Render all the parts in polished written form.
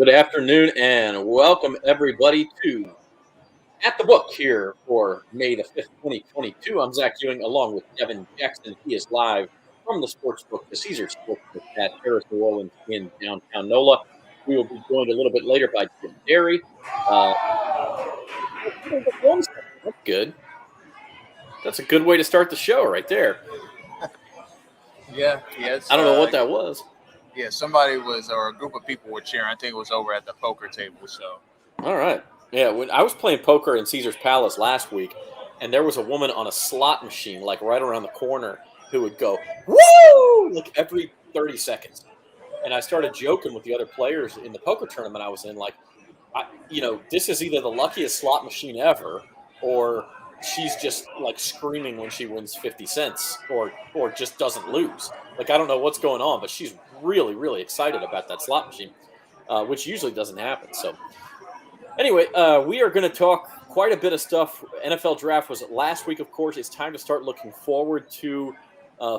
Good afternoon and welcome everybody to At the Book here for May the 5th, 2022. I'm Zach Ewing along with Devin Jackson. He is live from the Sportsbook, the Caesars Sportsbook at Paris, New Orleans in downtown NOLA. We will be joined a little bit later by Jim Derry. That's good. That's a good way to start the show right there. Yeah. I don't know what that was. Yeah, somebody was, or a group of people were cheering. I think it was over at the poker table. So. All right. Yeah, when I was playing poker in Caesars Palace last week, and there was a woman on a slot machine, like right around the corner, who would go, woo, like every 30 seconds. And I started joking with the other players in the poker tournament I was in, like, this is either the luckiest slot machine ever, or she's just like screaming when she wins 50 cents or just doesn't lose. Like, I don't know what's going on, but she's really, really excited about that slot machine, which usually doesn't happen. So anyway, we are going to talk quite a bit of stuff. NFL draft was last week, of course. It's time to start looking forward to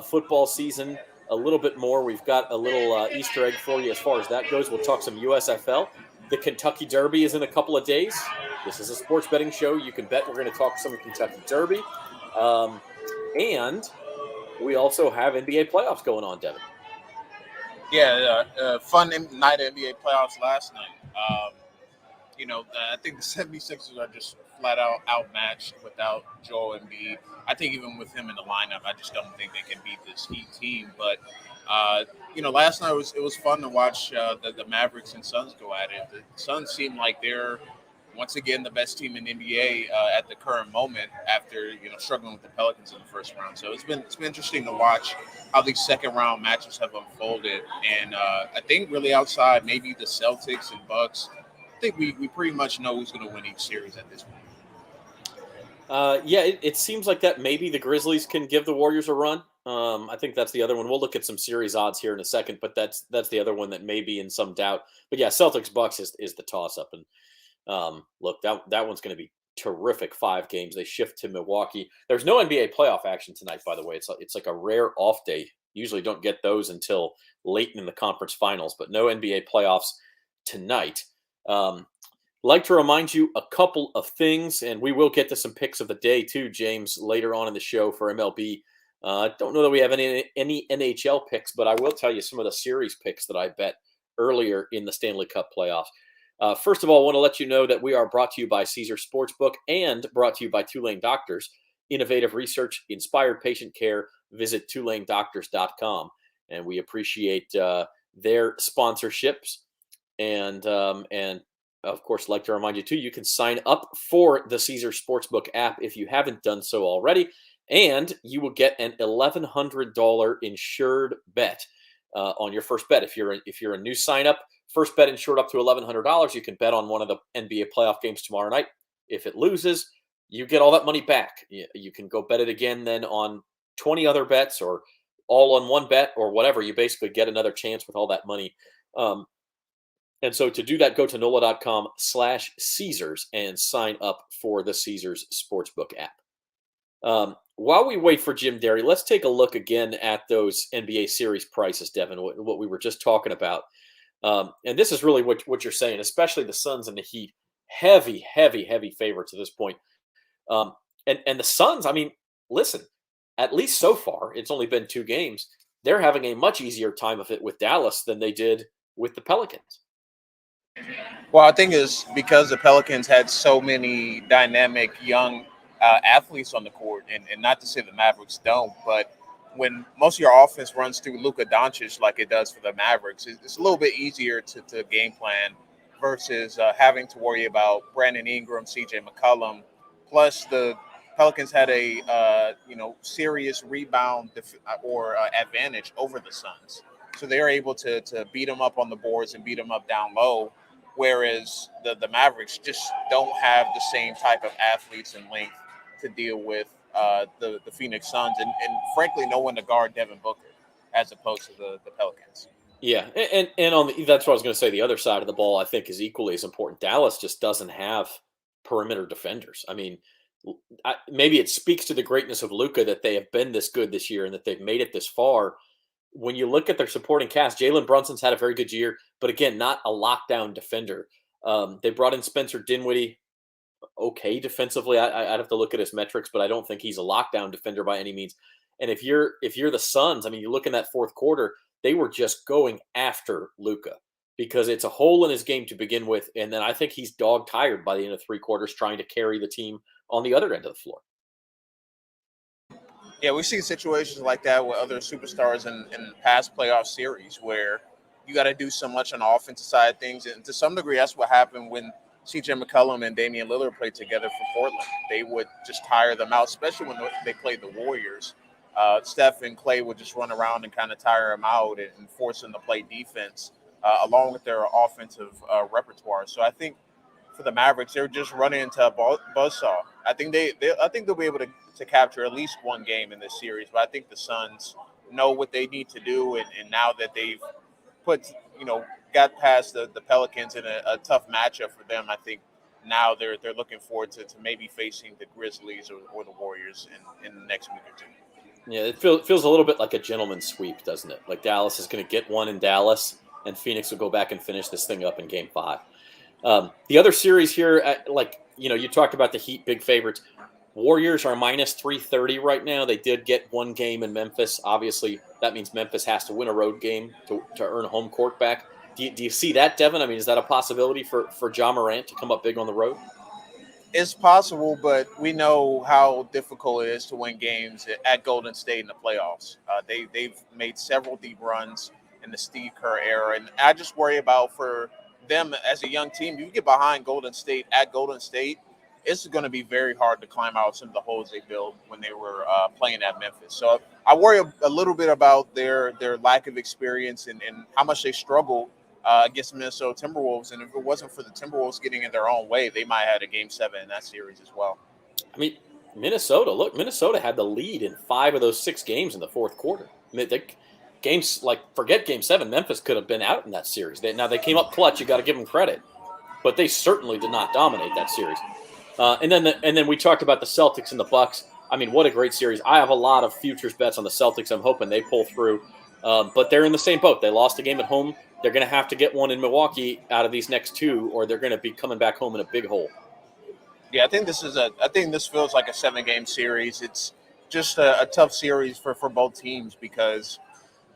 football season a little bit more. We've got a little Easter egg for you as far as that goes. We'll talk some USFL. The Kentucky Derby is in a couple of days. This is a sports betting show. You can bet we're going to talk some Kentucky Derby. And we also have NBA playoffs going on, Devin. Yeah, fun night of NBA playoffs last night. I think the 76ers are just flat out outmatched without Joel Embiid. I think even with him in the lineup, I just don't think they can beat this Heat team. But last night it was fun to watch the Mavericks and Suns go at it. The Suns seem like they're once again the best team in the NBA at the current moment after struggling with the Pelicans in the first round. So it's been interesting to watch how these second round matches have unfolded. And I think really outside maybe the Celtics and Bucks, I think we pretty much know who's going to win each series at this point. It seems like that maybe the Grizzlies can give the Warriors a run. I think that's the other one. We'll look at some series odds here in a second, but that's the other one that may be in some doubt. But yeah, Celtics Bucks is the toss up, and look, that one's going to be terrific. 5 games. They shift to Milwaukee. There's no NBA playoff action tonight, by the way. It's like a rare off day. Usually don't get those until late in the conference finals, but no NBA playoffs tonight. Like to remind you a couple of things, and we will get to some picks of the day too, James, later on in the show for MLB. I don't know that we have any NHL picks, but I will tell you some of the series picks that I bet earlier in the Stanley Cup playoffs. First of all, I want to let you know that we are brought to you by Caesars Sportsbook and brought to you by Tulane Doctors. Innovative research, inspired patient care. Visit TulaneDoctors.com. And we appreciate their sponsorships. And of course, like to remind you, too, you can sign up for the Caesars Sportsbook app if you haven't done so already. And you will get an $1,100 insured bet on your first bet. If you're a new sign-up, first bet insured up to $1,100. You can bet on one of the NBA playoff games tomorrow night. If it loses, you get all that money back. You can go bet it again then on 20 other bets or all on one bet or whatever. You basically get another chance with all that money. And so to do that, go to NOLA.com/Caesars and sign up for the Caesars Sportsbook app. While we wait for Jim Derry, let's take a look again at those NBA series prices, Devin, what we were just talking about. And this is really what you're saying, especially the Suns and the Heat. Heavy favorites at this point. And the Suns, I mean, listen, at least so far, it's only been 2 games. They're having a much easier time of it with Dallas than they did with the Pelicans. Well, I think it's because the Pelicans had so many dynamic young athletes on the court, and not to say the Mavericks don't, but when most of your offense runs through Luka Doncic like it does for the Mavericks, it's a little bit easier to game plan versus having to worry about Brandon Ingram, CJ McCollum. Plus, the Pelicans had a serious rebound advantage over the Suns, so they're able to beat them up on the boards and beat them up down low. Whereas the Mavericks just don't have the same type of athletes and length to deal with the Phoenix Suns, and frankly, no one to guard Devin Booker as opposed to the Pelicans. Yeah, and that's what I was going to say. The other side of the ball, I think, is equally as important. Dallas just doesn't have perimeter defenders. I mean, maybe it speaks to the greatness of Luka that they have been this good this year and that they've made it this far when you look at their supporting cast, Jalen Brunson's had a very good year, but again, not a lockdown defender. They brought in Spencer Dinwiddie, okay defensively. I'd have to look at his metrics, but I don't think he's a lockdown defender by any means. And if you're the Suns, I mean, you look in that fourth quarter, they were just going after Luka because it's a hole in his game to begin with, and then I think he's dog tired by the end of three quarters trying to carry the team on the other end of the floor. Yeah, we've seen situations like that with other superstars in past playoff series where you got to do so much on the offensive side of things. And to some degree, that's what happened when CJ McCollum and Damian Lillard played together for Portland. They would just tire them out, especially when they played the Warriors. Steph and Clay would just run around and kind of tire them out and force them to play defense along with their offensive repertoire. So I think for the Mavericks, they're just running into a buzzsaw. I think I think they'll be able to capture at least one game in this series, but I think the Suns know what they need to do, and now that they've put got past the Pelicans in a tough matchup for them, I think now they're looking forward to maybe facing the Grizzlies or the Warriors in the next week or two. Yeah, it feels a little bit like a gentleman's sweep, doesn't it? Like Dallas is going to get one in Dallas, and Phoenix will go back and finish this thing up in Game 5. The other series here, you talked about the Heat, big favorites. Warriors are minus 330 right now. They did get one game in Memphis. Obviously, that means Memphis has to win a road game to earn home court back. Do you see that, Devin? I mean, is that a possibility for Ja Morant to come up big on the road? It's possible, but we know how difficult it is to win games at Golden State in the playoffs. They've made several deep runs in the Steve Kerr era, and I just worry about for them as a young team. You get behind Golden State at Golden State, it's going to be very hard to climb out some of the holes they built when they were playing at Memphis. So I worry a little bit about their lack of experience and how much they struggled against the Minnesota Timberwolves. And if it wasn't for the Timberwolves getting in their own way, they might have had a Game 7 in that series as well. I mean, Minnesota had the lead in 5 of those 6 games in the fourth quarter. I mean, games forget Game 7, Memphis could have been out in that series. They came up clutch. You got to give them credit, but they certainly did not dominate that series. And then we talked about the Celtics and the Bucks. I mean, what a great series! I have a lot of futures bets on the Celtics. I'm hoping they pull through, but they're in the same boat. They lost a game at home. They're going to have to get one in Milwaukee out of these next 2, or they're going to be coming back home in a big hole. Yeah, I think this feels like a 7-game series. It's just a tough series for both teams because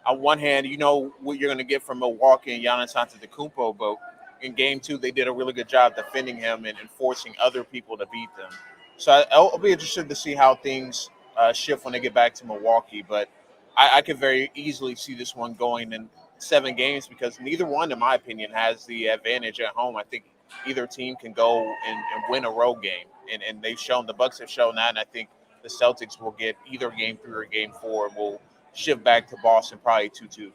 on one hand, you know what you're going to get from Milwaukee and Giannis Antetokounmpo, but in Game 2, they did a really good job defending him and forcing other people to beat them. So I'll be interested to see how things shift when they get back to Milwaukee. But I could very easily see this one going in 7 games because neither one, in my opinion, has the advantage at home. I think either team can go and win a road game. And they've shown, the Bucks have shown that, and I think the Celtics will get either Game 3 or Game 4 and will shift back to Boston probably 2-2.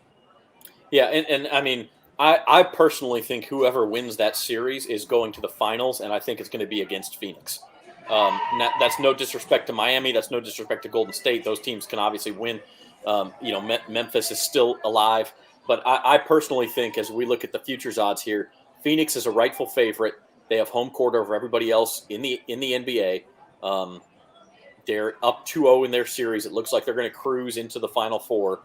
Yeah, and I mean, I personally think whoever wins that series is going to the finals, and I think it's going to be against Phoenix. That's no disrespect to Miami. That's no disrespect to Golden State. Those teams can obviously win. Memphis is still alive. But I personally think as we look at the futures odds here, Phoenix is a rightful favorite. They have home court over everybody else in the NBA. They're up 2-0 in their series. It looks like they're going to cruise into the Final Four.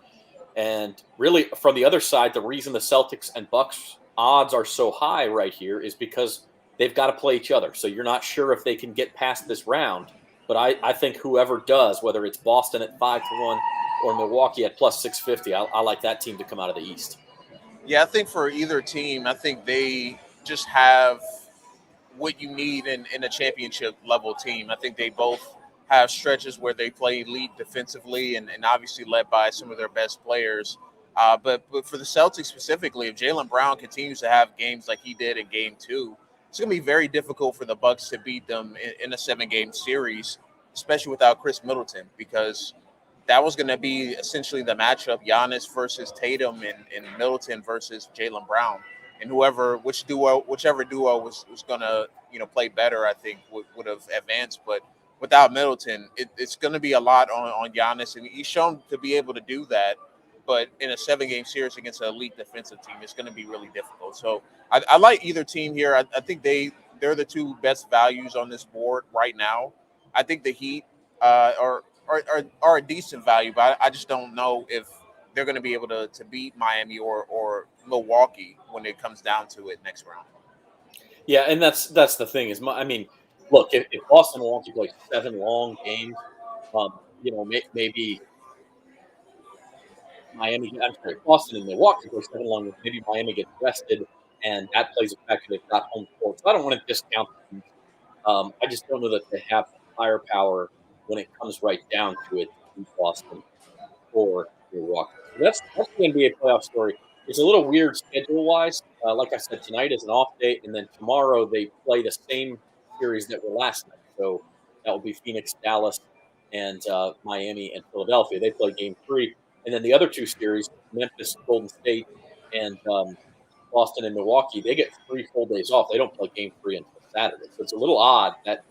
And really, from the other side, the reason the Celtics and Bucks odds are so high right here is because they've got to play each other. So you're not sure if they can get past this round. But I think whoever does, whether it's Boston at 5-1 or Milwaukee at plus 650, I like that team to come out of the East. Yeah, I think for either team, I think they just have what you need in a championship level team. I think they both have stretches where they play elite defensively and obviously led by some of their best players. But for the Celtics specifically, if Jaylen Brown continues to have games like he did in Game 2, it's going to be very difficult for the Bucks to beat them in a 7-game series, especially without Chris Middleton, because that was going to be essentially the matchup: Giannis versus Tatum and Middleton versus Jaylen Brown. And whichever duo was going to play better, I think would have advanced. But without Middleton, it's going to be a lot on Giannis, and he's shown to be able to do that. But in a 7-game series against an elite defensive team, it's going to be really difficult. So I like either team here. I think they're the 2 best values on this board right now. I think the Heat are a decent value, but I just don't know if they're going to be able to beat Miami or Milwaukee when it comes down to it next round. Yeah, and that's the thing is, I mean, look, if Boston wants to play 7 long games, maybe Miami. I'm sorry, Boston and Milwaukee play 7 long games. Maybe Miami gets rested, and that plays a factor. They've got home court, so I don't want to discount them. I just don't know that they have the firepower when it comes right down to it to beat Boston or Milwaukee. So that's the NBA playoff story. It's a little weird schedule wise. Like I said, tonight is an off day, and then tomorrow they play the same series that were last night. So that will be Phoenix, Dallas, and Miami and Philadelphia. They play Game 3, and then the other 2 series, Memphis, Golden State, and Boston and Milwaukee, they get 3 full days off. They don't play Game 3 until Saturday. So it's a little odd that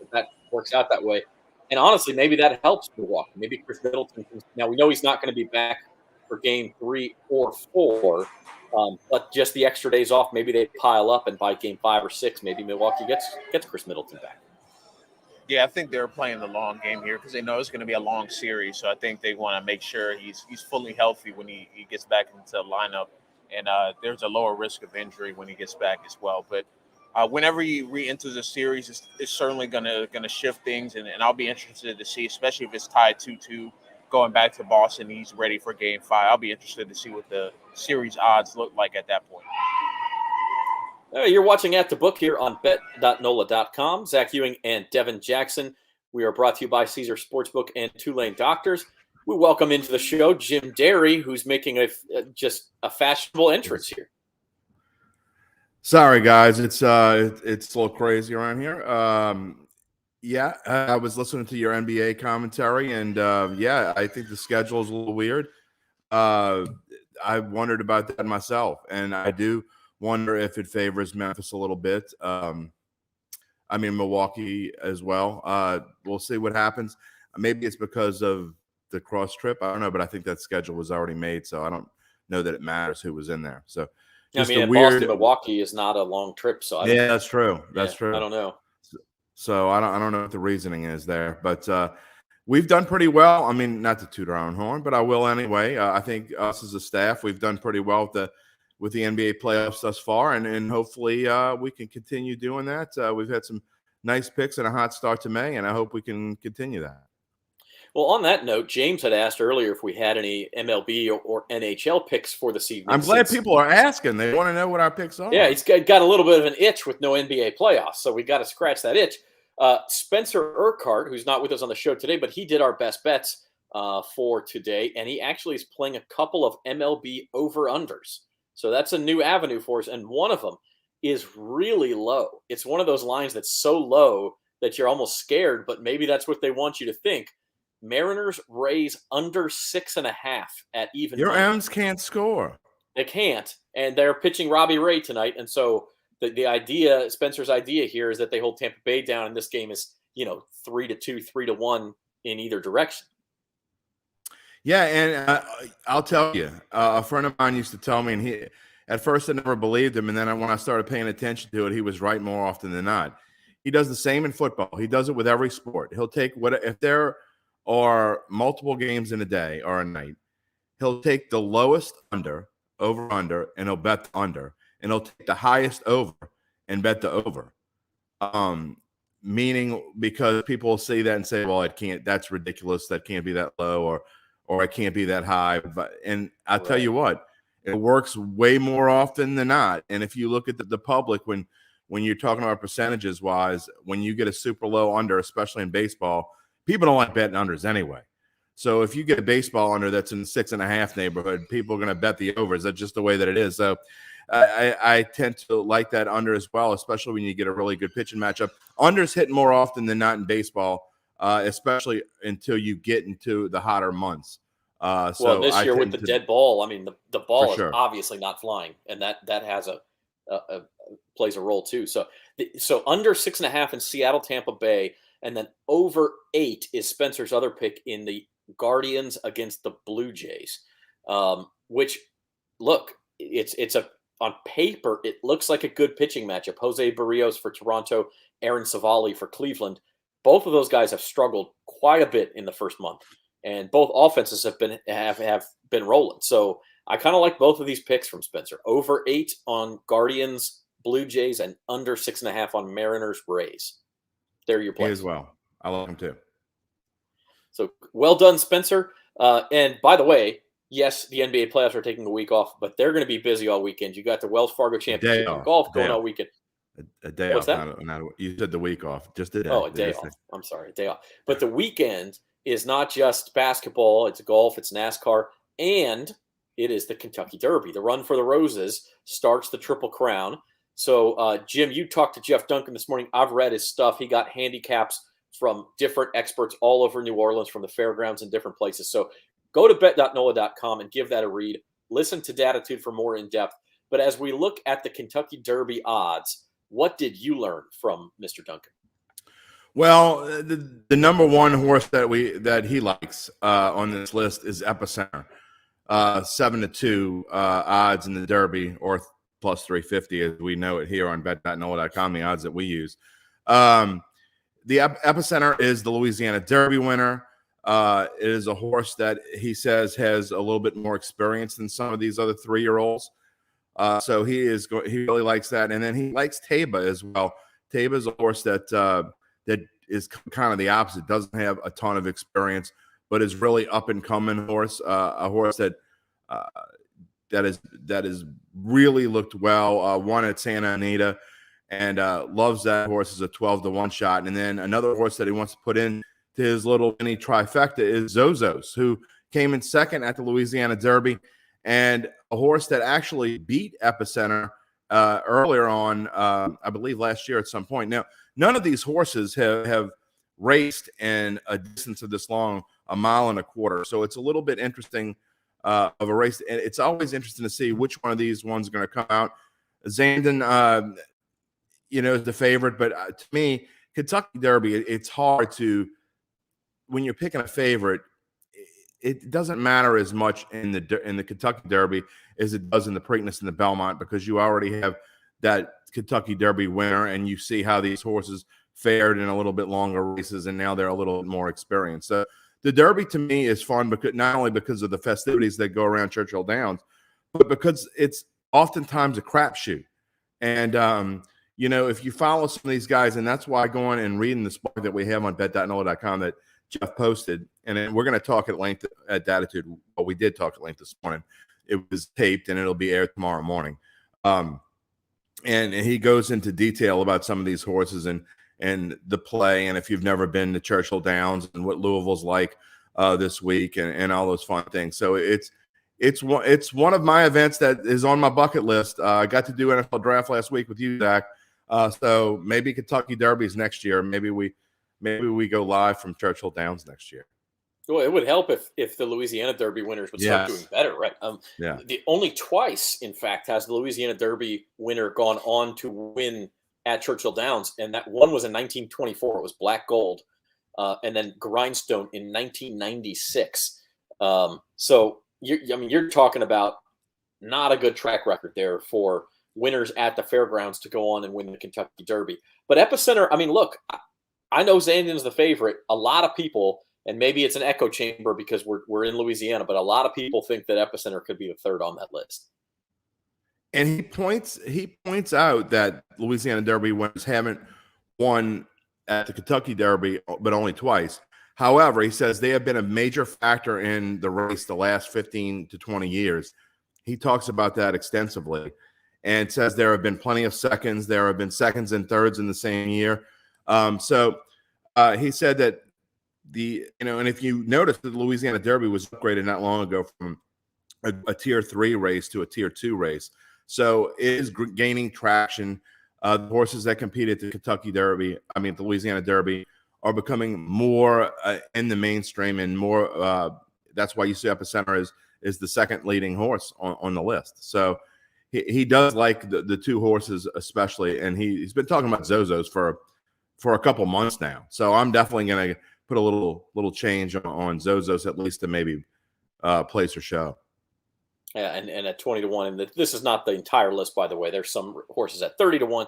works out that way. And honestly, maybe that helps Milwaukee. Maybe Chris Middleton can. Now we know he's not going to be back for Game 3 or 4, but just the extra days off, maybe they pile up, and by Game 5 or 6, maybe Milwaukee gets Chris Middleton back. Yeah, I think they're playing the long game here because they know it's going to be a long series. So I think they want to make sure he's fully healthy when he gets back into the lineup, and there's a lower risk of injury when he gets back as well. But whenever he re-enters the series, it's certainly gonna shift things, and I'll be interested to see, especially if it's tied 2-2, going back to Boston. He's ready for Game 5. I'll be interested to see what the series odds look like at that point. You're watching At the Book here on bet.nola.com. Zach Ewing and Devin Jackson. We are brought to you by Caesars Sportsbook and Tulane Doctors. We welcome into the show Jim Derry, who's making just a fashionable entrance here. Sorry, guys, it's a little crazy around here. Yeah, I was listening to your NBA commentary, and yeah, I think the schedule is a little weird. I wondered about that myself, and I do wonder if it favors Memphis a little bit. I mean, Milwaukee as well. We'll see what happens. Maybe it's because of the cross trip. I don't know, but I think that schedule was already made, so I don't know that it matters who was in there. So. I mean, Boston, Milwaukee is not a long trip, so yeah, that's true. That's true. I don't know. So I don't know what the reasoning is there, but we've done pretty well. I mean, not to toot our own horn, but I will anyway. I think us as a staff, we've done pretty well with the NBA playoffs thus far, and hopefully we can continue doing that. We've had some nice picks and a hot start to May, and I hope we can continue that. Well, on that note, James had asked earlier if we had any MLB or NHL picks for this evening. I'm glad people are asking. They want to know what our picks are. Yeah, he's got a little bit of an itch with no NBA playoffs, so we got to scratch that itch. Spencer Urquhart, who's not with us on the show today, but he did our best bets for today, and he actually is playing a couple of MLB over-unders. So that's a new avenue for us, and one of them is really low. It's one of those lines that's so low that you're almost scared, but maybe that's what they want you to think. Mariners raise under 6.5 at even. Your M's can't score. They can't, and they're pitching Robbie Ray tonight. And so the idea, Spencer's idea here, is that they hold Tampa Bay down, and this game is 3-2, 3-1 in either direction. Yeah, and I'll tell you, a friend of mine used to tell me, and at first I never believed him, and then when I started paying attention to it, he was right more often than not. He does the same in football. He does it with every sport. He'll take if there are multiple games in a day or a night, he'll take the lowest over under, and he'll bet the under, and he'll take the highest over and bet the over. Meaning, because people will see that and say, well, it can't, that's ridiculous, that can't be that low, or it can't be that high. And I'll tell you what, it works way more often than not. And if you look at the public, when you're talking about percentages wise, when you get a super low under, especially in baseball, people don't like betting unders anyway. So if you get a baseball under that's in the 6.5 neighborhood, people are going to bet the overs. That's just the way that it is. So I tend to like that under as well, especially when you get a really good pitching matchup. Unders hit more often than not in baseball, especially until you get into the hotter months. Well, this year with the dead ball, I mean, the ball is obviously not flying, and that has plays a role too. So under 6.5 in Seattle, Tampa Bay. And then over 8 is Spencer's other pick in the Guardians against the Blue Jays, which, look, it's on paper, it looks like a good pitching matchup. Jose Barrios for Toronto, Aaron Savali for Cleveland. Both of those guys have struggled quite a bit in the first month, and both offenses have been rolling. So I kind of like both of these picks from Spencer. Over 8 on Guardians, Blue Jays, and under 6.5 on Mariners, Rays. They're your Me plays. as well. I like them too. So well done, Spencer. And by the way, yes, the NBA playoffs are taking a week off, but they're going to be busy all weekend. You got the Wells Fargo Championship in golf going all weekend. A day What's off. that? You said the week off. Just a day. Oh, a day off. I'm sorry, a day off. But the weekend is not just basketball. It's golf. It's NASCAR. And it is the Kentucky Derby. The Run for the Roses starts the Triple Crown. So, Jim, you talked to Jeff Duncan this morning. I've read his stuff. He got handicaps from different experts all over New Orleans, from the fairgrounds and different places. So go to bet.NOLA.com and give that a read. Listen to Datitude for more in-depth. But as we look at the Kentucky Derby odds, what did you learn from Mr. Duncan? Well, the number one horse that he likes on this list is Epicenter. 7-2 odds in the Derby, or plus 350 as we know it here on bet.nola.com, the odds that we use. The Epicenter is the Louisiana Derby winner. It is a horse that he says has a little bit more experience than some of these other 3-year-olds. So he really likes that. And then he likes Taba as well. Taba is a horse that is kind of the opposite, doesn't have a ton of experience, but is really up and coming horse, a horse that is really looked well, won at Santa Anita, and loves that horse as a 12-1 shot. And then another horse that he wants to put in to his little mini trifecta is Zozos, who came in second at the Louisiana Derby, and a horse that actually beat Epicenter earlier on, I believe last year at some point. Now, none of these horses have raced in a distance of this long, 1.25 miles. So it's a little bit interesting of a race. And it's always interesting to see which one of these ones are going to come out. Zandon, is the favorite. But to me, Kentucky Derby, it's hard to, when you're picking a favorite, it doesn't matter as much in the Kentucky Derby as it does in the Preakness and the Belmont, because you already have that Kentucky Derby winner, and you see how these horses fared in a little bit longer races, and now they're a little bit more experienced. So the Derby to me is fun, because not only because of the festivities that go around Churchill Downs, but because it's oftentimes a crapshoot. And if you follow some of these guys, and that's why going and reading the blog that we have on bet.nola.com that Jeff posted, and then we're going to talk at length at Datitude. Well, we did talk at length this morning. It was taped, and it'll be aired tomorrow morning. And he goes into detail about some of these horses and the play, and if you've never been to Churchill Downs and what Louisville's like this week, and all those fun things. So it's one of my events that is on my bucket list. I got to do NFL draft last week with you, Zach. So maybe Kentucky Derby's next year. Maybe we go live from Churchill Downs next year. Well, it would help if the Louisiana Derby winners would start doing better, right? The only twice, in fact, has the Louisiana Derby winner gone on to win at Churchill Downs, and that one was in 1924. It was Black Gold, and then Grindstone in 1996. So you're talking about not a good track record there for winners at the fairgrounds to go on and win the Kentucky Derby. But Epicenter, look, I know Zandon's the favorite. A lot of people, and maybe it's an echo chamber because we're in Louisiana, but a lot of people think that Epicenter could be the third on that list. And he points out that Louisiana Derby winners haven't won at the Kentucky Derby, but only twice. However, he says they have been a major factor in the race the last 15 to 20 years. He talks about that extensively and says there have been plenty of seconds. There have been seconds and thirds in the same year. So he said that and if you notice that the Louisiana Derby was upgraded not long ago from a tier 3 race to a tier 2 race. So it is gaining traction. The horses that compete at the Kentucky Derby, the Louisiana Derby, are becoming more in the mainstream, and more. That's why you see Epicenter is the second leading horse on the list. So he does like the two horses especially, and he's been talking about Zozos for a couple months now. So I'm definitely going to put a little change on Zozos, at least to maybe place or show. Yeah, and at 20-1, and this is not the entire list, by the way. There's some horses at 30-1.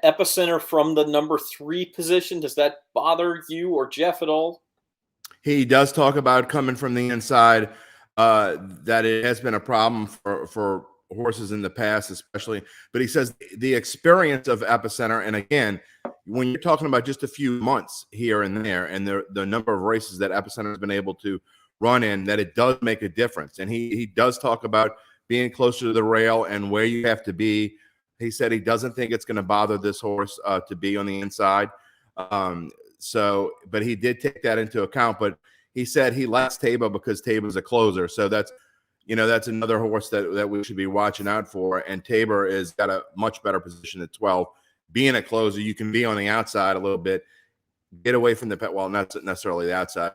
Epicenter from the number 3 position. Does that bother you or Jeff at all? He does talk about coming from the inside. that it has been a problem for horses in the past, especially. But he says the experience of Epicenter, and again, when you're talking about just a few months here and there, and the number of races that Epicenter has been able to run in, that it does make a difference. And he does talk about being closer to the rail and where you have to be. He said he doesn't think it's going to bother this horse to be on the inside. But he did take that into account. But he said he likes Taba because Taba's a closer. So that's another horse that we should be watching out for. And Tabor is got a much better position at 12. Being a closer, you can be on the outside a little bit, get away from the pet. Well, not necessarily the outside,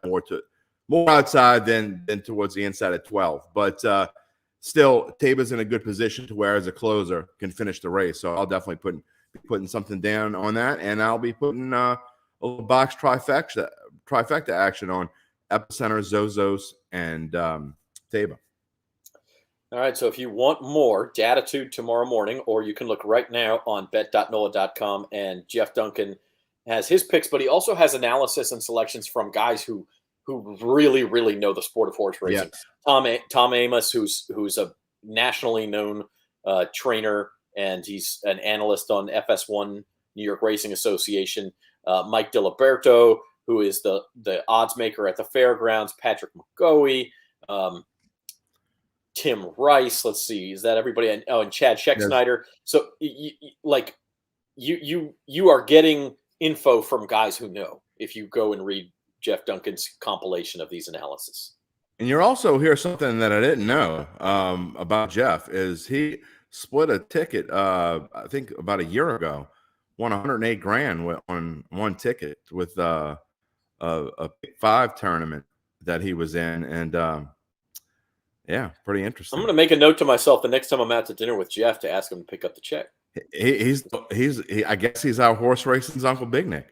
more outside than towards the inside at 12. But still, Taba's in a good position to where, as a closer, can finish the race. So I'll definitely be putting something down on that, and I'll be putting a little box trifecta action on Epicenter, Zozos, and Taba. All right, so if you want more Datitude tomorrow morning, or you can look right now on bet.NOLA.com, and Jeff Duncan has his picks, but he also has analysis and selections from guys who really, really know the sport of horse racing. Yes. Tom Amos, who's a nationally known trainer, and he's an analyst on FS1, New York Racing Association. Mike DiLiberto, who is the odds maker at the fairgrounds. Patrick McGoey. Tim Rice, let's see, is that everybody? And Chad Scheck-Snyder. So you are getting info from guys who know if you go and read Jeff Duncan's compilation of these analysis. And you're also hear something that I didn't know about Jeff is he split a ticket, I think about a year ago, won $108,000 on one ticket with a Pick 5 tournament that he was in, and yeah, pretty interesting. I'm going to make a note to myself the next time I'm out to dinner with Jeff to ask him to pick up the check. I guess he's our horse racing's Uncle Big Nick.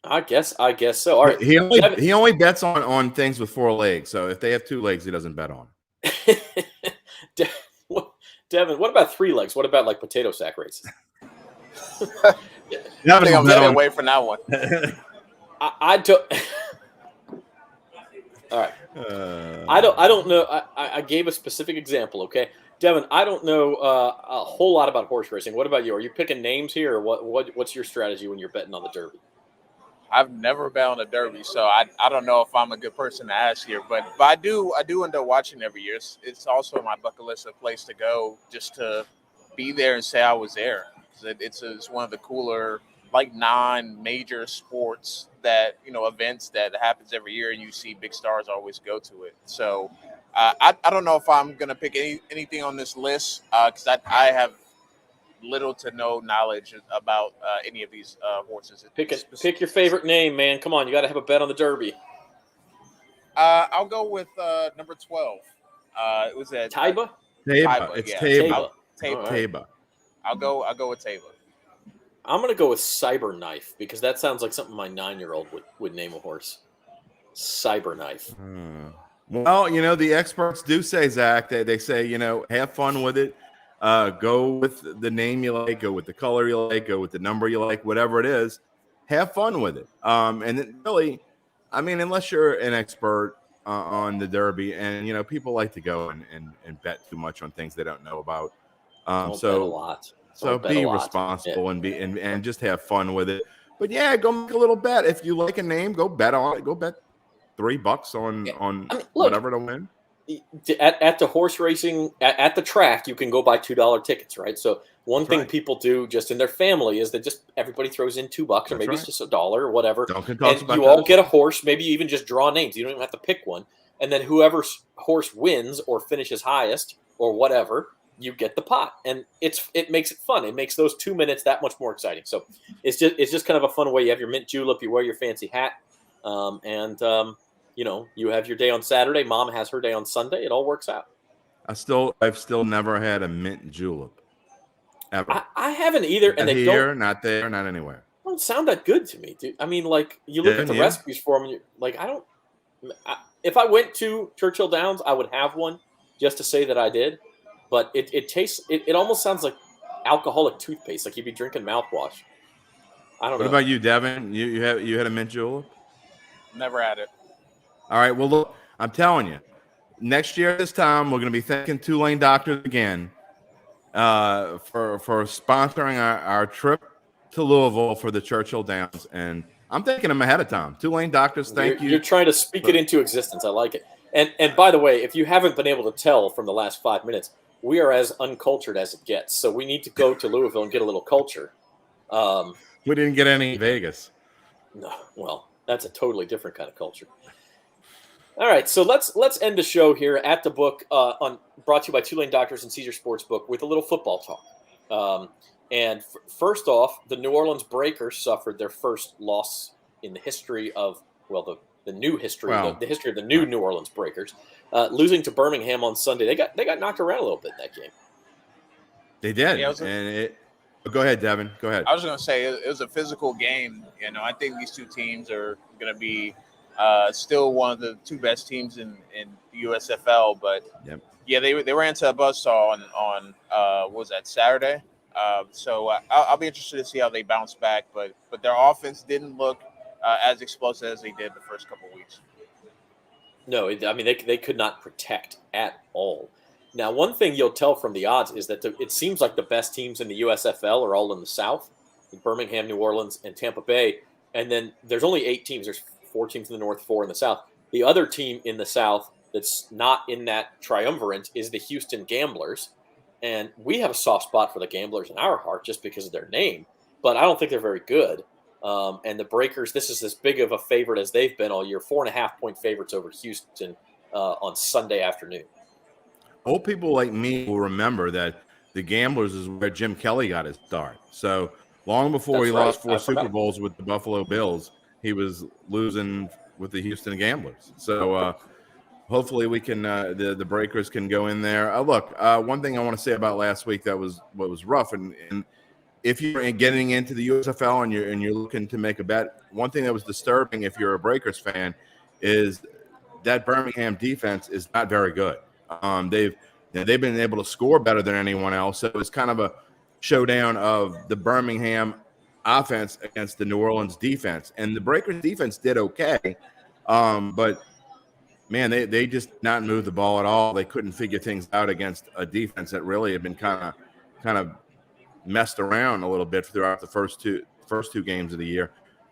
I guess so. All right. He only bets on things with 4 legs. So if they have 2 legs, he doesn't bet on. Devin, what about 3 legs? What about like potato sack races? I think I'm getting away from that one. I don't. All right. I don't know. I gave a specific example. Okay, Devin. I don't know a whole lot about horse racing. What about you? Are you picking names here, or what's your strategy when you're betting on the Derby? I've never bet on the Derby, so I don't know if I'm a good person to ask here. But I do end up watching every year. It's also my bucket list of place to go, just to be there and say I was there. It's one of the cooler, like, non-major sports that, events that happens every year, and you see big stars always go to it. So I don't know if I'm going to pick anything on this list because I have little to no knowledge about any of these horses. Pick your favorite name, man. Come on, you got to have a bet on the Derby. I'll go with number 12. It was at Taba? Taba. It's Taba. Taba. I'll go with Taba. I'm going to go with Cyberknife because that sounds like something my 9-year-old would name a horse. Cyberknife. Well, the experts do say, Zach, they say, have fun with it. Go with the name you like, go with the color you like, go with the number you like, whatever it is. Have fun with it. And it really, unless you're an expert on the Derby, and, people like to go and bet too much on things they don't know about. Don't bet a lot. So be responsible and just have fun with it. But yeah, go make a little bet. If you like a name, go bet on it. Go bet $3 on whatever to win. At the horse racing, at the track, you can go buy $2 tickets, right? So one thing people do just in their family is that just everybody throws in $2 or maybe it's just $1 or whatever. And you all get a horse. Maybe you even just draw names. You don't even have to pick one. And then whoever's horse wins or finishes highest or whatever, you get the pot, and it makes it fun. It makes those 2 minutes that much more exciting. So it's just kind of a fun way. You have your mint julep, you wear your fancy hat, and you have your day on Saturday. Mom has her day on Sunday. It all works out. I've still never had a mint julep ever. I haven't either, and they don't. Not there, not anywhere. Don't sound that good to me, dude. You look at the recipes for them, and you're like, if I went to Churchill Downs, I would have one just to say that I did. But it tastes. It almost sounds like alcoholic toothpaste, like you'd be drinking mouthwash. I don't know. What about you, Devin? You had a mint julep? Never had it. All right. Well, look, I'm telling you, next year this time we're going to be thanking Tulane Doctors again for sponsoring our trip to Louisville for the Churchill Downs, and I'm thanking them ahead of time. Tulane Doctors, thank you. You're trying to speak it into existence. I like it. And by the way, if you haven't been able to tell from the last 5 minutes, we are as uncultured as it gets. So we need to go to Louisville and get a little culture. We didn't get any in Vegas. No, well, that's a totally different kind of culture. All right, so let's end the show here at the book brought to you by Tulane Doctors and Caesars Sportsbook with a little football talk. First off, the New Orleans Breakers suffered their first loss in the history of the new history, the history of the New Orleans Breakers, losing to Birmingham on Sunday. They got knocked around a little bit in that game. They did, go ahead, Devin. Go ahead. I was going to say it was a physical game. I think these two teams are going to be still one of the two best teams in the USFL. But they ran to a buzzsaw on what was that, Saturday? So I'll be interested to see how they bounce back. But their offense didn't look as explosive as they did the first couple of weeks. No, they could not protect at all. Now, one thing you'll tell from the odds is that it seems like the best teams in the USFL are all in the South, in Birmingham, New Orleans, and Tampa Bay. And then there's only 8 teams. There's 4 teams in the North, 4 in the South. The other team in the South that's not in that triumvirate is the Houston Gamblers. And we have a soft spot for the Gamblers in our heart just because of their name. But I don't think they're very good. And the Breakers, this is as big of a favorite as they've been all year. 4.5-point favorites over Houston on Sunday afternoon. Old people like me will remember that the Gamblers is where Jim Kelly got his start. So long before he lost 4 Super Bowls with the Buffalo Bills, he was losing with the Houston Gamblers. So hopefully we can the Breakers can go in there. Look, one thing I want to say about last week that was what was rough, and if you're getting into the USFL and you're looking to make a bet, one thing that was disturbing if you're a Breakers fan is that Birmingham defense is not very good. They've been able to score better than anyone else. So it's kind of a showdown of the Birmingham offense against the New Orleans defense. And the Breakers defense did okay. But man, they just not move the ball at all. They couldn't figure things out against a defense that really had been kind of messed around a little bit throughout the first two games of the year.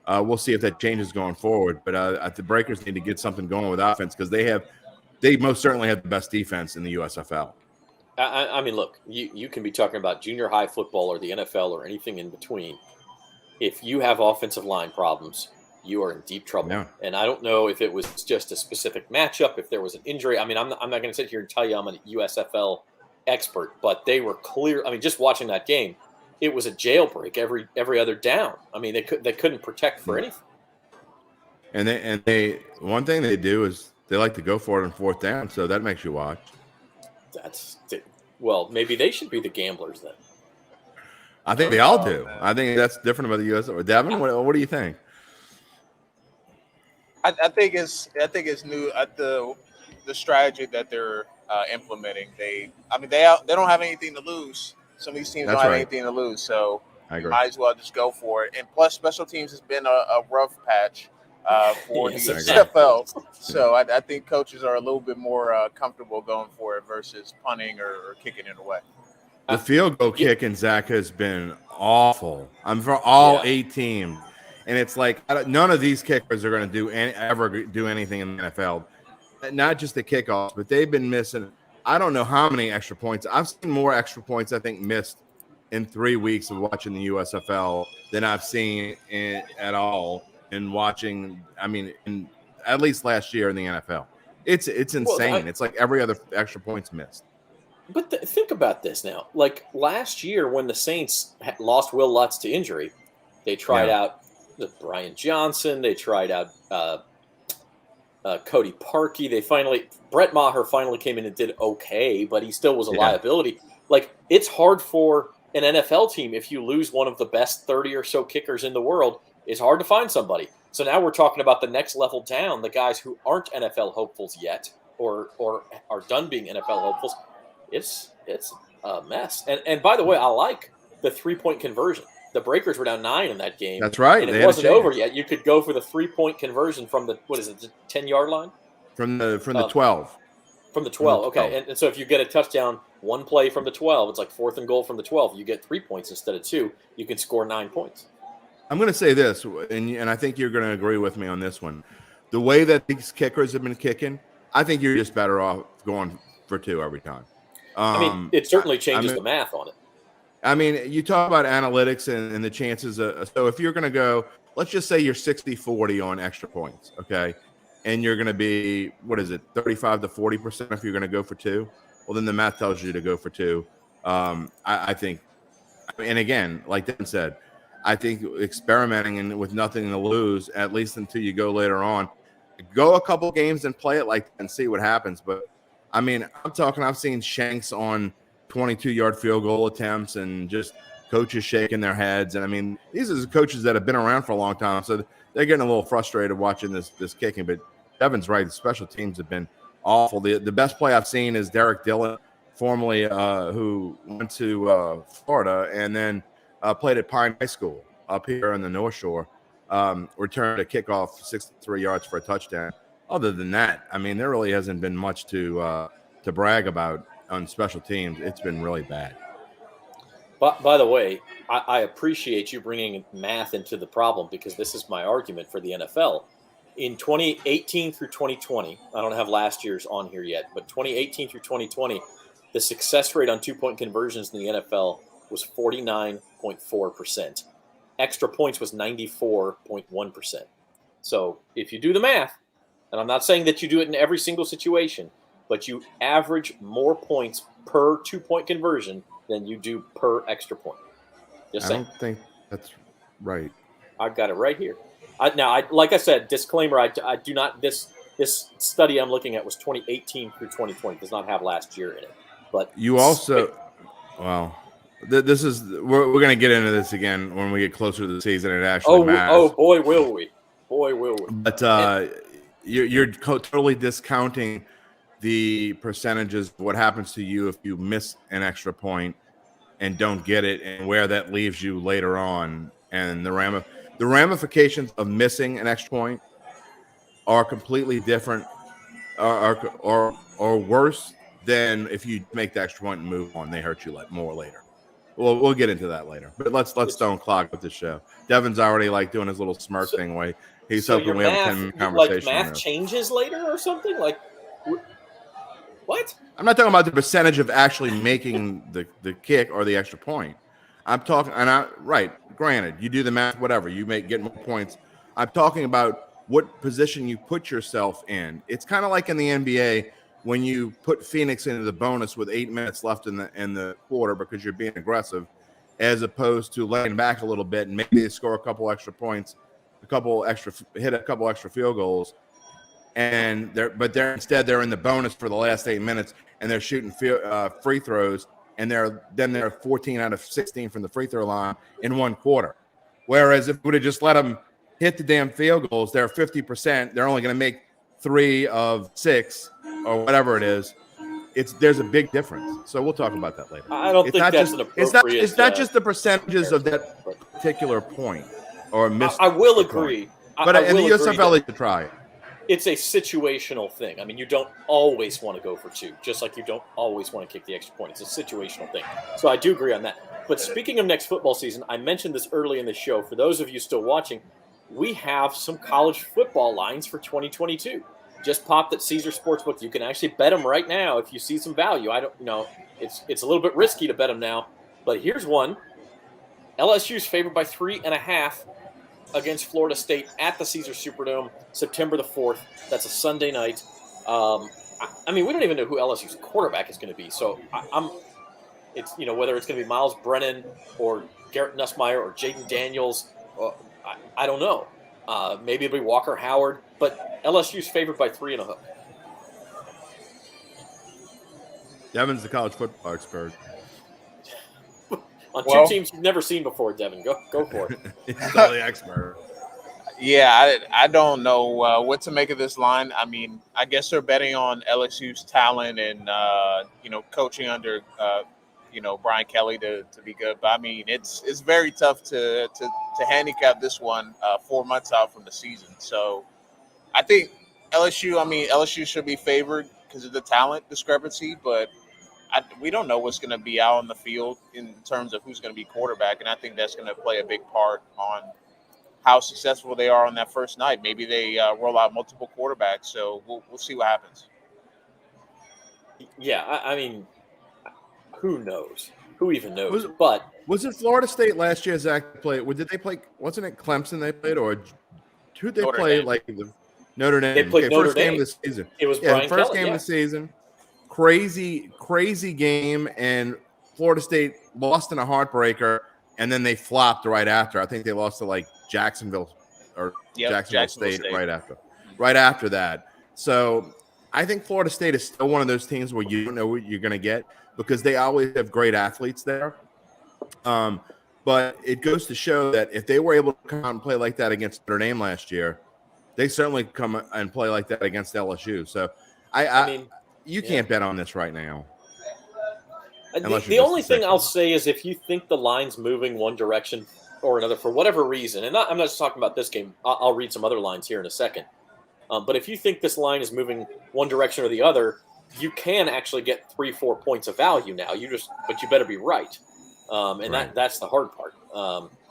We'll see if that changes going forward. But the Breakers need to get something going with offense because they most certainly have the best defense in the USFL. I mean, look, you can be talking about junior high football or the NFL or anything in between. If you have offensive line problems, you are in deep trouble. Yeah. And I don't know if it was just a specific matchup, if there was an injury. I mean, I'm not going to sit here and tell you I'm a USFL expert, but they were clear. I mean, just watching that game, it was a jailbreak every other down. I mean, they couldn't protect for anything. And they one thing they do is they like to go for it on 4th down, so that makes you watch. Well, maybe they should be the Gamblers then. I think they all do. I think that's different about the U.S. Devin, what do you think? I think it's new at the strategy that they're implementing. They don't have anything to lose. Some of these teams don't have anything to lose, so you might as well just go for it. And plus, special teams has been a rough patch for the USFL. So I think coaches are a little bit more comfortable going for it versus punting or kicking it away. The field goal kicking, Zach, has been awful. For all 8 teams. And it's like none of these kickers are going to ever do anything in the NFL. Not just the kickoffs, but they've been missing. I don't know how many extra points. I've seen more extra points, I think, missed in 3 weeks of watching the USFL than I've seen at all in watching, at least last year in the NFL. It's insane. It's like every other extra point's missed. But think about this now. Like last year when the Saints lost Will Lutz to injury, they tried out Brian Johnson. They tried out Cody Parkey. Brett Maher finally came in and did okay, but he still was a liability. Like it's hard for an NFL team if you lose one of the best 30 or so kickers in the world. It's hard to find somebody. So now we're talking about the next level down, the guys who aren't NFL hopefuls yet or are done being NFL hopefuls. It's a mess. And by the way, I like the 3-point conversion. The Breakers were down 9 in that game. That's right. And it wasn't over yet. You could go for the 3-point conversion from the 10-yard line? From the 12. From the 12, okay. And so if you get a touchdown, one play from the 12, it's like 4th and goal from the 12. You get 3 points instead of 2. You can score 9 points. I'm going to say this, and I think you're going to agree with me on this one. The way that these kickers have been kicking, I think you're just better off going for 2 every time. I mean, it certainly changes the math on it. I mean, you talk about analytics and the chances. So if you're going to go, let's just say you're 60-40 on extra points, okay? And you're going to be, 35 to 40% if you're going to go for 2? Well, then the math tells you to go for 2. I think, and again, like Dan said, I think experimenting and with nothing to lose, at least until you go later on, go a couple games and play it like that and see what happens. But, I mean, I've seen shanks on 22-yard field goal attempts and just coaches shaking their heads. And, I mean, these are the coaches that have been around for a long time, so they're getting a little frustrated watching this kicking. But Devin's right. The special teams have been awful. The best play I've seen is Derek Dillon, formerly who went to Florida and then played at Pine High School up here on the North Shore, returned a kickoff 63 yards for a touchdown. Other than that, I mean, there really hasn't been much to brag about on special teams. It's been really bad. But by the way, I appreciate you bringing math into the problem, because this is my argument for the NFL. In 2018 through 2020, I don't have last year's on here yet, but 2018 through 2020, the success rate on 2-point conversions in the NFL was 49.4%. Extra points was 94.1%. So if you do the math, and I'm not saying that you do it in every single situation, but you average more points per 2-point conversion than you do per extra point. Just saying. I don't think that's right. I've got it right here. Like I said, disclaimer, I do not, this study I'm looking at was 2018 through 2020. It does not have last year in it. But you also, this is, we're going to get into this again when we get closer to the season. It actually matters. Oh, boy, will we. But you're totally discounting the percentages of what happens to you if you miss an extra point and don't get it, and where that leaves you later on. And the ramifications of missing an extra point are completely different, or worse than if you make the extra point and move on. They hurt you more later. We'll get into that later. But let's don't clog up the show. Devin's already doing his little smirk thing way. He's hoping we have a 10-minute conversation. Like math changes later or something? Like, what? I'm not talking about the percentage of actually making the kick or the extra point. I'm talking, granted, you do the math, whatever, you get more points. I'm talking about what position you put yourself in. It's kind of like in the NBA when you put Phoenix into the bonus with 8 minutes left in the quarter because you're being aggressive, as opposed to laying back a little bit and maybe they score a couple extra points, hit a couple extra field goals, and they're in the bonus for the last 8 minutes and they're shooting free throws, and they're 14 out of 16 from the free throw line in one quarter. Whereas if we would have just let them hit the damn field goals, they're 50%. They're only going to make 3 of 6 or whatever it is. There's a big difference. So we'll talk about that later. I don't think that's an appropriate. It's not just the percentages of that particular point or miss. I will agree. But in the USFL, they try it. It's a situational thing. I mean, you don't always want to go for 2, just like you don't always want to kick the extra point. It's a situational thing. So I do agree on that. But speaking of next football season, I mentioned this early in the show. For those of you still watching, we have some college football lines for 2022. Just popped at Caesars Sportsbook. You can actually bet them right now if you see some value. I don't know. It's a little bit risky to bet them now, but here's one. LSU's favored by 3.5 against Florida State at the Caesars Superdome, September the 4th. That's a Sunday night. I mean, we don't even know who LSU's quarterback is going to be. So it's whether it's going to be Miles Brennan or Garrett Nussmeier or Jaden Daniels. I don't know. Maybe it'll be Walker Howard, but LSU's favored by 3.5. Devin's the college football expert. On 2 teams you've never seen before, Devin. Go for it. He's the expert. Yeah, I don't know what to make of this line. I mean, I guess they're betting on LSU's talent and coaching under Brian Kelly to be good. But I mean, it's very tough to handicap this one 4 months out from the season. So I think LSU should be favored because of the talent discrepancy, but we don't know what's going to be out on the field in terms of who's going to be quarterback, and I think that's going to play a big part on how successful they are on that first night. Maybe they roll out multiple quarterbacks, so we'll see what happens. Yeah, I mean, who knows? Who even knows? Was it Florida State last year? Zach played. Did they play? Wasn't it Clemson they played, or who they play? Dame. Like Notre Dame. They played Notre first Dame. Game of the season. It was Brian the first Kelly, game of the season. Crazy game, and Florida State lost in a heartbreaker, and then they flopped right after. I think they lost to like Jacksonville State right after that. So I think Florida State is still one of those teams where you don't know what you're going to get because they always have great athletes there. But it goes to show that if they were able to come out and play like that against Notre Dame last year, they certainly come and play like that against LSU. So I mean, you can't bet on this right now. The only thing I'll say is if you think the line's moving one direction or another for whatever reason, and I'm not just talking about this game. I'll read some other lines here in a second. But if you think this line is moving one direction or the other, you can actually get 3-4 points of value now. But you better be right. That's the hard part.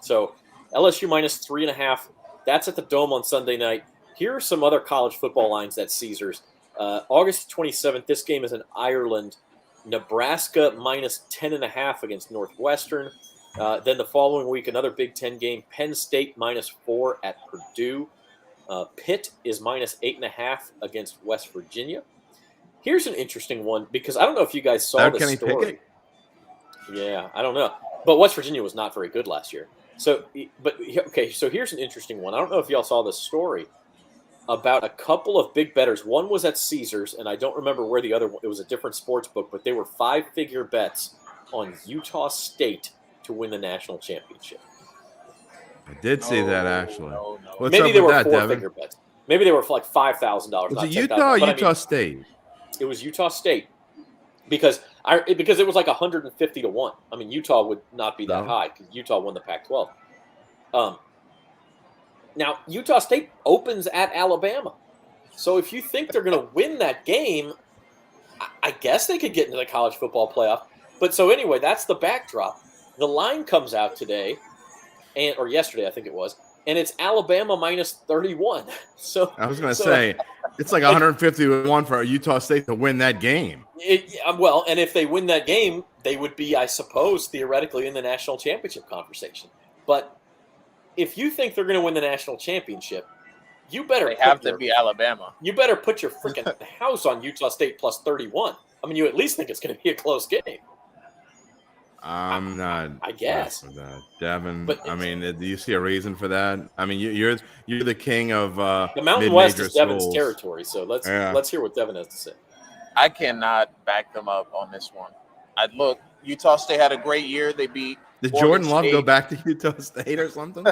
So LSU minus 3.5. That's at the Dome on Sunday night. Here are some other college football lines at Caesars. August 27th, this game is in Ireland. Nebraska minus 10.5 against Northwestern. Then the following week, another Big Ten game. Penn State minus 4 at Purdue. Pitt is minus 8.5 against West Virginia. Here's an interesting one because I don't know if you guys saw this story. Yeah, I don't know. But West Virginia was not very good last year. So here's an interesting one. I don't know if y'all saw this story about a couple of big bettors. One was at Caesars, and I don't remember where the other one. It was a different sports book, but they were 5-figure bets on Utah State to win the national championship. I did see that actually. No. Maybe they were 4-figure bets. Maybe they were for like $5,000. Was it Utah or Utah State? It was Utah State because it was like 150 to 1. I mean, Utah would not be that high because Utah won the Pac-12. Now, Utah State opens at Alabama. So if you think they're going to win that game, I guess they could get into the college football playoff. But so anyway, that's the backdrop. The line comes out today, or yesterday, I think it was, and it's Alabama minus 31. So I was going to say, it's like 150 to 1 for Utah State to win that game. And if they win that game, they would be, I suppose, theoretically in the national championship conversation. But if you think they're going to win the national championship, you better be Alabama. You better put your freaking house on Utah State plus 31. I mean, you at least think it's going to be a close game. I'm not. I guess. For that. Devin, but I mean, do you see a reason for that? I mean, you're the king of the Mountain West is Devin's territory. So let's hear what Devin has to say. I cannot back them up on this one. Look, Utah State had a great year. They beat. Did Jordan Love go back to Utah State or something?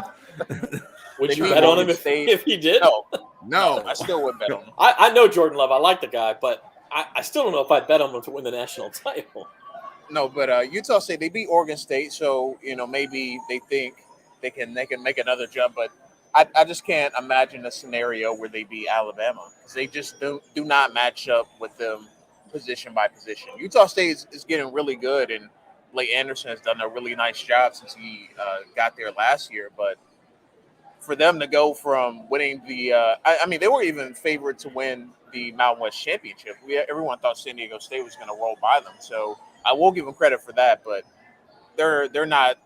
Would you bet on him if he did? No, I still would bet on him. I know Jordan Love. I like the guy, but I still don't know if I'd bet on him to win the national title. No, but Utah State, they beat Oregon State, so maybe they think they can make another jump. But I just can't imagine a scenario where they beat Alabama because they just do not match up with them position by position. Utah State is getting really good, and Blake Anderson has done a really nice job since he got there last year. But for them to go from winning I mean, they were even favored to win the Mountain West Championship. Everyone thought San Diego State was going to roll by them, so I will give them credit for that. But they're not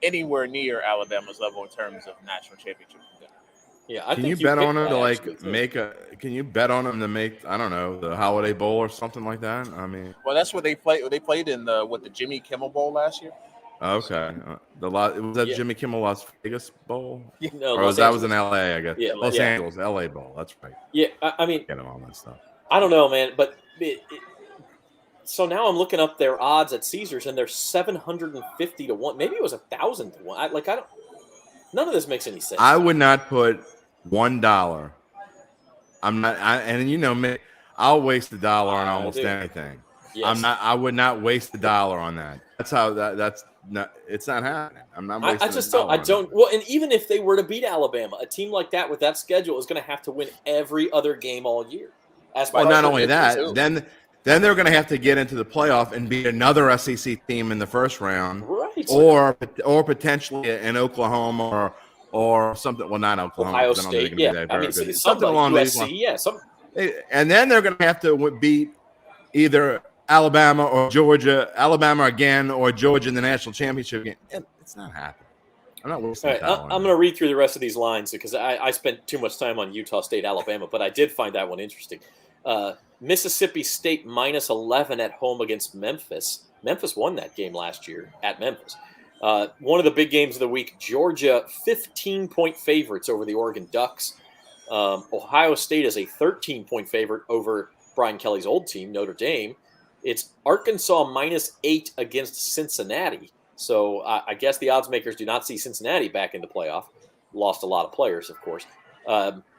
anywhere near Alabama's level in terms of national championship. Yeah, can you bet on them to Can you bet on them to make I don't know the Holiday Bowl or something like that? I mean, well, that's what they played. They played in the Jimmy Kimmel Bowl last year. Okay, was that Jimmy Kimmel Las Vegas Bowl? Yeah, no, or that was in LA, I guess. Yeah, Los Angeles, LA Bowl. That's right. Yeah, I mean, get them all that stuff. I don't know, man, but so now I'm looking up their odds at Caesars, and they're 750 to 1. Maybe it was 1,000 to 1. I don't. None of this makes any sense. I would not put $1. I'm not, and me, I'll waste $1 on almost anything. Yes. I would not waste $1 on that. That's how that's not. It's not happening. I'm not. I just don't. I don't. Well, and even if they were to beat Alabama, a team like that with that schedule is going to have to win every other game all year. Well, not only Victory, that, too. then they're going to have to get into the playoff and beat another SEC team in the first round, Right. or potentially an Oklahoma or something. Well, not Oklahoma. Ohio 'Cause I don't think State. they're Yeah. going to be that I very mean, good. Something somebody, along these USC. lines. Yeah. Some. And then they're going to have to beat either Alabama or Georgia, Alabama again, or Georgia in the national championship game. It's not happening. I'm not wasting All right, time. I'm going to read through the rest of these lines because I spent too much time on Utah State, Alabama, but I did find that one interesting. Mississippi State minus 11 at home against Memphis. Memphis won that game last year at Memphis. One of the big games of the week, Georgia 15-point favorites over the Oregon Ducks. Ohio State is a 13-point favorite over Brian Kelly's old team, Notre Dame. It's Arkansas minus 8 against Cincinnati. So I guess the odds makers do not see Cincinnati back in the playoff. Lost a lot of players, of course.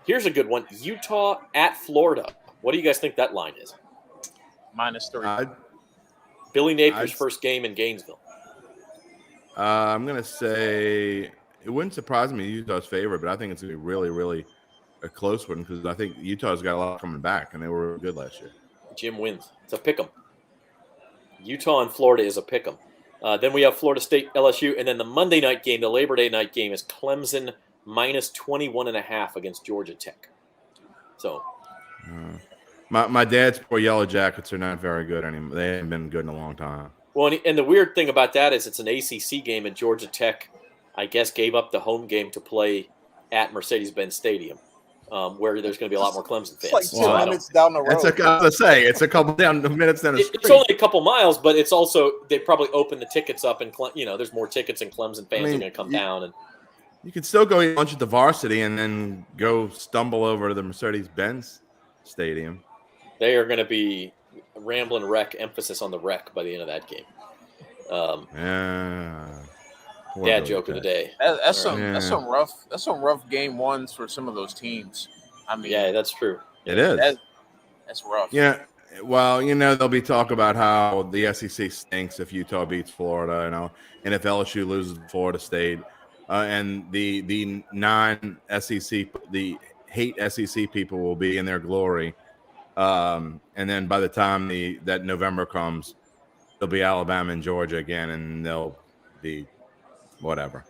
Here's a good one. Utah at Florida. What do you guys think that line is? -3. Billy Napier's first game in Gainesville. I'm going to say it wouldn't surprise me Utah's favorite, but I think it's going to be really, really a close one because I think Utah's got a lot coming back, and they were good last year. Jim wins. It's a pick'em. Utah and Florida is a pick'em. Then we have Florida State, LSU, and then the Monday night game, the Labor Day night game, is Clemson minus 21.5 against Georgia Tech. So, my dad's poor Yellow Jackets are not very good anymore. They haven't been good in a long time. well, and the weird thing about that is it's an ACC game, and Georgia Tech, I guess, gave up the home game to play at Mercedes-Benz Stadium, where there's going to be a lot more Clemson fans. It's like 10 minutes down the road. I was going to say it's a couple minutes down the street. It's only a couple miles, but it's also they probably open the tickets up, and there's more tickets, and Clemson fans are going to come down. And you could still go eat lunch at the Varsity and then go stumble over to the Mercedes-Benz Stadium. They are going to be rambling wreck, emphasis on the wreck by the end of that game. Dad joke of the day. That's some rough game ones for some of those teams. I mean, yeah, that's true. It is. That's rough. Yeah. Well, there'll be talk about how the SEC stinks if Utah beats Florida, and if LSU loses to Florida State, and the non-SEC, the hate SEC people will be in their glory. And then by the time that November comes, there'll be Alabama and Georgia again, and they'll be whatever.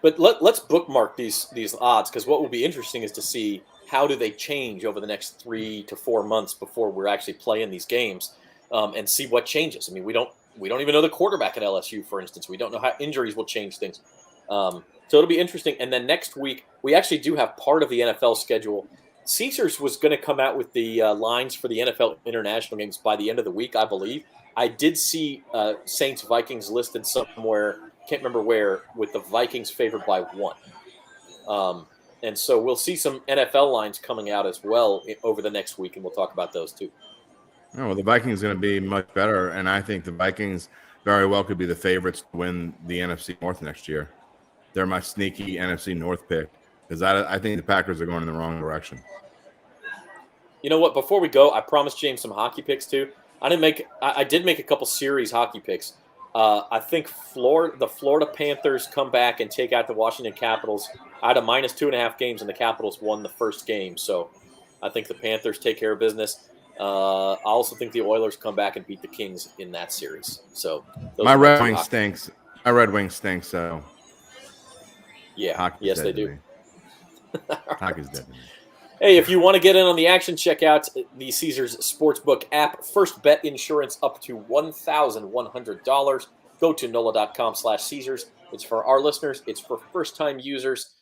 But let's bookmark these odds, because what will be interesting is to see how do they change over the next 3 to 4 months before we're actually playing these games, and see what changes. I mean, we don't even know the quarterback at LSU, for instance. We don't know how injuries will change things. So it'll be interesting. And then next week, we actually do have part of the NFL schedule. Caesars was going to come out with the lines for the NFL international games by the end of the week, I believe. I did see Saints-Vikings listed somewhere, can't remember where, with the Vikings favored by 1. And so we'll see some NFL lines coming out as well over the next week, and we'll talk about those too. Oh, well, the Vikings are going to be much better, and I think the Vikings very well could be the favorites to win the NFC North next year. They're my sneaky NFC North pick because I think the Packers are going in the wrong direction. You know what? Before we go, I promised James some hockey picks too. I did make a couple series hockey picks. I think the Florida Panthers come back and take out the Washington Capitals. I had a minus 2.5 games, and the Capitals won the first game. So I think the Panthers take care of business. I also think the Oilers come back and beat the Kings in that series. So my Red Wings stinks. My Red Wings stinks. So yeah, yes they do. Hockey's dead. Hey, if you want to get in on the action, check out the Caesars Sportsbook app. First bet insurance up to $1,100. Go to NOLA.com/Caesars. It's for our listeners. It's for first-time users.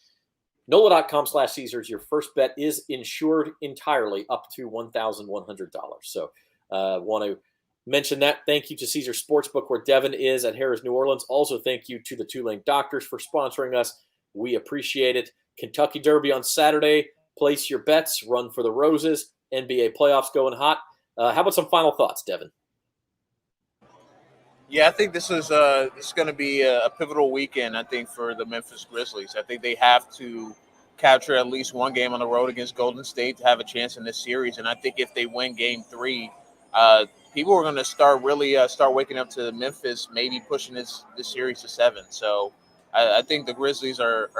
NOLA.com/Caesars. Your first bet is insured entirely up to $1,100. So want to mention that. Thank you to Caesars Sportsbook, where Devin is at Harrah's New Orleans. Also, thank you to the Tulane Doctors for sponsoring us. We appreciate it. Kentucky Derby on Saturday. Place your bets, run for the roses, NBA playoffs going hot. How about some final thoughts, Devin? Yeah, I think this is going to be a pivotal weekend, I think, for the Memphis Grizzlies. I think they have to capture at least one game on the road against Golden State to have a chance in this series. And I think if they win Game 3, people are going to start waking up to Memphis, maybe pushing this series to 7. So I think the Grizzlies are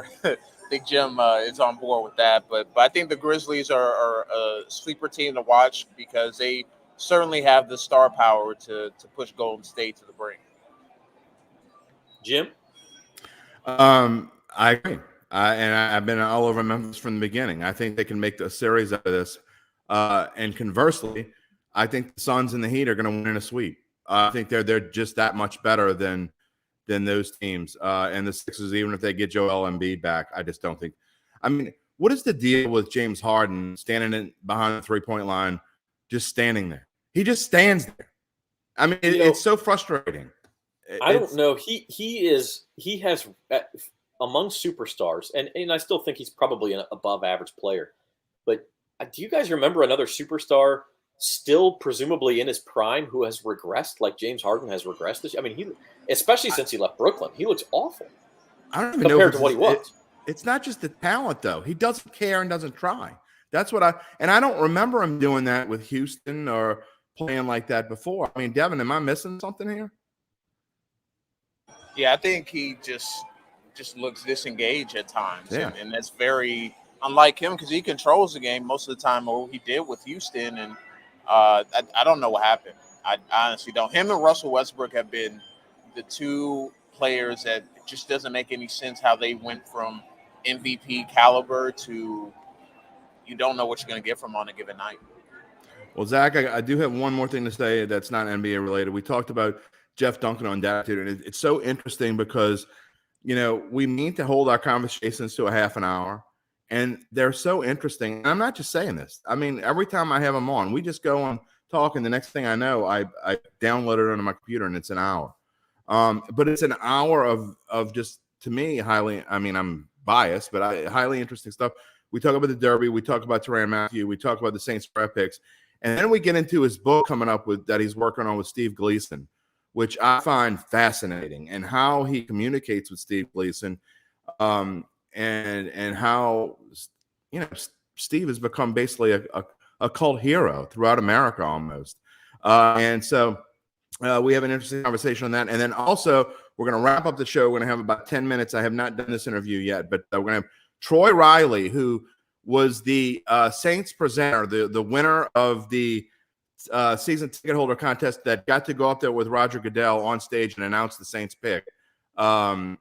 think Jim is on board with that. But I think the Grizzlies are a sleeper team to watch because they certainly have the star power to push Golden State to the brink. Jim? I agree. I've been all over Memphis from the beginning. I think they can make a series out of this. And conversely, I think the Suns and the Heat are going to win in a sweep. I think they're just that much better than those teams. And the Sixers, even if they get Joel Embiid back, I just don't think. I mean, what is the deal with James Harden standing behind the 3-point line, just standing there? He just stands there. I mean, it's so frustrating. I don't know. He has among superstars, and I still think he's probably an above average player. But do you guys remember another superstar still presumably in his prime who has regressed like James Harden has regressed this? I mean, especially since he left Brooklyn, he looks awful. I don't even compared to what he was. It's not just the talent though. He doesn't care and doesn't try. That's what I don't remember him doing that with Houston or playing like that before. I mean, Devin, am I missing something here? Yeah, I think he just looks disengaged at times, and that's very unlike him because he controls the game most of the time, or he did with Houston. And I don't know what happened. I honestly don't. Him and Russell Westbrook have been the two players that it just doesn't make any sense how they went from MVP caliber to you don't know what you're going to get from on a given night. Well, Zach, I do have one more thing to say that's not NBA related. We talked about Jeff Duncan on Datitude, and it's so interesting because, we need to hold our conversations to a half an hour, and they're so interesting. And I'm not just saying this. I mean, every time I have them on, we just go on talk, and the next thing I know, I download it onto my computer, and it's an hour. But it's an hour of just, to me, I'm biased, but highly interesting stuff. We talk about the Derby. We talk about Tyrann Mathieu. We talk about the Saints draft picks. And then we get into his book coming up that he's working on with Steve Gleason, which I find fascinating, and how he communicates with Steve Gleason, and how, Steve has become basically a cult hero throughout America almost. And so we have an interesting conversation on that. And then also we're going to wrap up the show. We're going to have about 10 minutes. I have not done this interview yet, but we're going to have Troy Riley, who was the Saints presenter, the winner of the season ticket holder contest that got to go up there with Roger Goodell on stage and announce the Saints pick. We're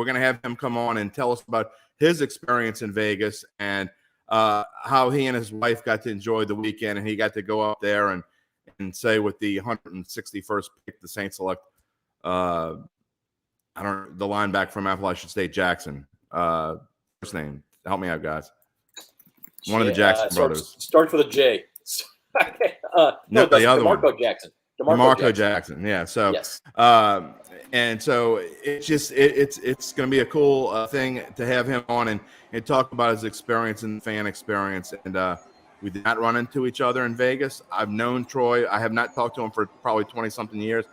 going to have him come on and tell us about his experience in Vegas and how he and his wife got to enjoy the weekend, and he got to go up there and say with the 161st pick, the Saints select the linebacker from Appalachian State, Jackson. First name, help me out, guys. One of the Jackson brothers. Starts with a J. No, the other one. DeMarco Jackson. DeMarco Jackson. Yeah. So, yes. And so it's just it's going to be a cool thing to have him on and talk about his experience and fan experience. And we did not run into each other in Vegas. I've known Troy. I have not talked to him for probably 20-something years.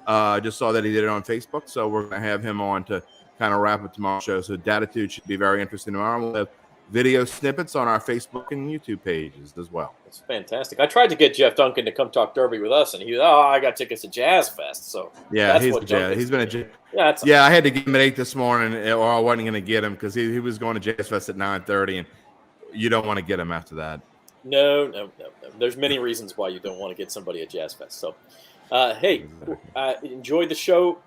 I just saw that he did it on Facebook. So we're going to have him on to kind of wrap up tomorrow's show. So Datitude should be very interesting tomorrow. We'll have video snippets on our Facebook and YouTube pages as well. It's fantastic. I tried to get Jeff Duncan to come talk Derby with us, and I got tickets to Jazz Fest. So yeah, he's been a jazz. Yeah, I had to get him at 8 this morning, or I wasn't going to get him because he was going to Jazz Fest at 9:30, and you don't want to get him after that. No. There's many reasons why you don't want to get somebody at Jazz Fest. So, hey, enjoyed the show.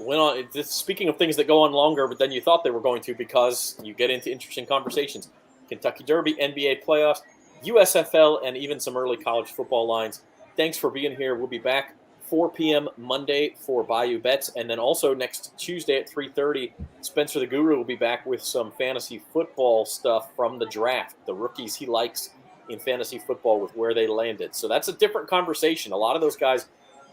Went on. Speaking of things that go on longer, but then you thought they were going to because you get into interesting conversations. Kentucky Derby, NBA playoffs, USFL, and even some early college football lines. Thanks for being here. We'll be back 4 p.m. Monday for Bayou Bets, and then also next Tuesday at 3:30, Spencer the Guru will be back with some fantasy football stuff from the draft, the rookies he likes in fantasy football with where they landed. So that's a different conversation. A lot of those guys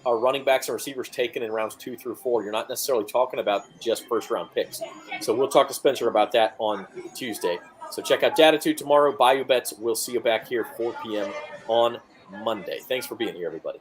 are running backs and receivers taken in rounds 2 through 4. You're not necessarily talking about just first-round picks. So we'll talk to Spencer about that on Tuesday. So check out Datitude tomorrow. Bayou Bets. We'll see you back here 4 p.m. on Monday. Thanks for being here, everybody.